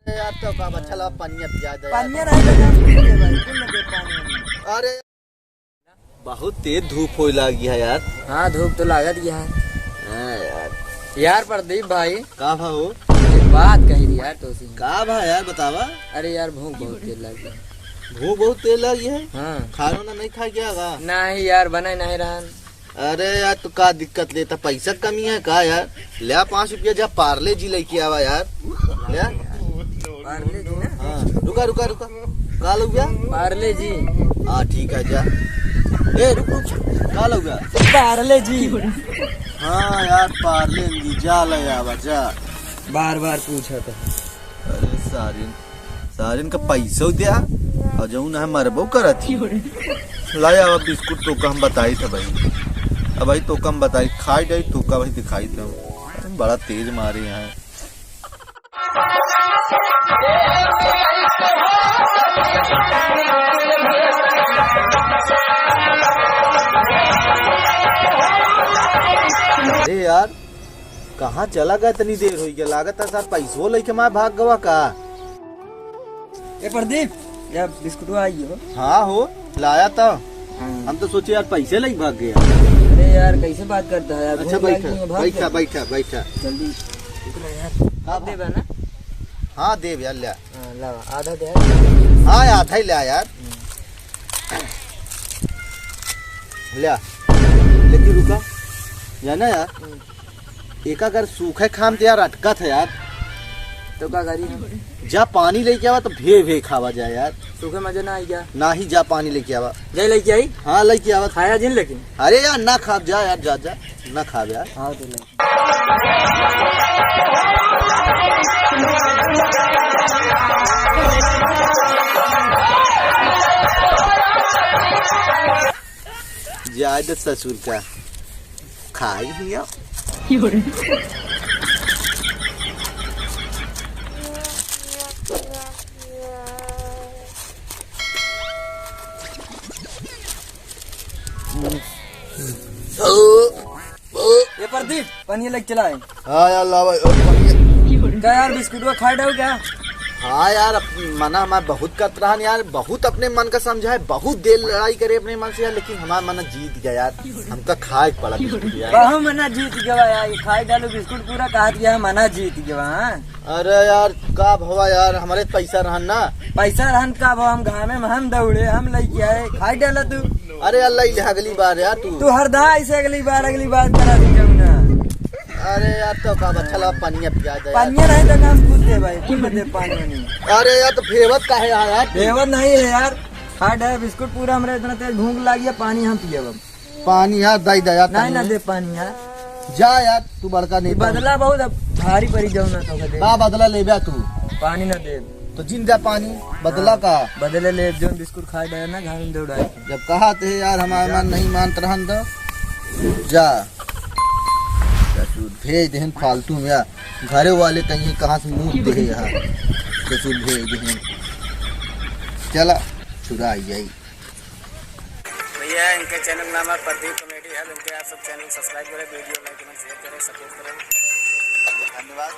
यार तो का अच्छा लगा पनिया पिया दे पनिया नहीं तो काम कीजिए भाई, क्यों ना दे पानी। अरे बहुत तेज धूप होने लगी है यार। हाँ धूप तो लागत गया है हाँ यार। यार प्रदीप भाई, का भा हो? एक बात कही थी यार तो का भा यार बतावा। अरे यार भूख बहुत तेज लगी। भूख बहुत तेज लगी है। हाँ खाना ना नहीं खा गया का? नहीं यार बना नहीं रहा। अरे यार तो का दिक्कत लेता, पैसा कमी है का यार? ले 5 रुपया जा पार्ले जी लेके आवा यार। ले पार्ले जी ना? हाँ रुका रुका रुका, का लोग गया? पार्ले जी। हाँ ठीक है जा। ए रुक रुक, का लोग गया? पार्ले जी। हाँ यार पार्ले जी जा ले आवा जा। बार बार पूछा था। अरे सारिन सारिन का पैसा दिया और जो ना मरबो करत लाया अब बिस्कुट तो हम बताई था भाई। अब भाई तो कम बताई खाई जाई तो का भाई दिखाई था। बड़ा तेज मारे यहाँ। अरे यार कहाँ चला गया? इतनी देर हुई क्या? लागत है सर पैसो लेके मैं भाग गवा का? ए प्रदीप यार बिस्कुट आई हो। हाँ हो लाया था। हम तो सोचे यार पैसे लेके भाग गया। अरे यार कैसे बात करता है यार। अच्छा भूख लगी बैठा है, भाग बैठा जा। बैठा बैठा। जल्दी उतरो यार। आप देबा ना? हाँ देव यार ले। हाँ लावा आधा दे यार। हाँ आधा ही ले यार। ले लेकिन रुका जाना यार, एक अगर सूखे खाम तो यार अटका था यार। तो क्या करी? जा पानी लेके आवा तो भे भे खावा जाए यार। सूखे मजा ना आई क्या? ना ही जा पानी लेके आवा। जय लेके आई। हाँ लेके आवा। खाया जिन लेकिन। अरे यार ना खा जा यार, जा जा ना खा यार। हाँ तो ले। जाए तो ससुर का खाई लिया। ये प्रदीप पनिया लेके चला है। हाँ यार लावा। क्या यार बिस्कुट को खाए डाल क्या? हाँ यार मना हमारा बहुत करत रहा यार, बहुत अपने मन का समझा है, बहुत देर लड़ाई करे अपने मन से यार, लेकिन हमारा मन जीत गया यार। हमका खाए पड़ा बिस्कुट यार। बहु मना जीत गया यार। खाए डालो बिस्कुट पूरा कहा दिया मना जीत गया। हाँ? अरे यार का भवा यार, हमारे पैसा रहन ना। पैसा रहन का भाव हम घामे में हम दौड़े हम लेके आए। खाए डाला तू। अरे अल्लाह अगली बार यार तू हर दा ऐसे अगली बार करा दी ना। अरे यार तो का अच्छा लगा पनिया पिया दे। पनिया नहीं तो काम खुद दे भाई, खुद दे पानी नहीं। अरे यार तो फेवत का है यार। फेवर नहीं है यार। हार्ड है बिस्कुट पूरा। हमारे इतना तेज भूख लगी है, पानी हम पिए अब। पानी यार दई दे यार। नहीं ना दे पानी यार। जा यार तू बड़का नहीं बदला बहुत अब भारी पड़ी जाऊ ना तो दे। का बदला ले बा तू? पानी ना दे तो जिन जा पानी बदला का बदले ले जो बिस्कुट खाए डाले ना घर में दौड़ाए। जब कहा थे यार हमारा मन नहीं मानता रहन तो जा ससुर भेज देहन फालतू में यार। घरे वाले कहीं कहाँ से मुंह दे यार। ससुर भेज देहन चला चुरा आई जाई। भैया इनके चैनल नाम है प्रदीप कॉमेडी है। इनके आप सब चैनल सब्सक्राइब करें, वीडियो लाइक करें, शेयर करें, सपोर्ट करें। धन्यवाद।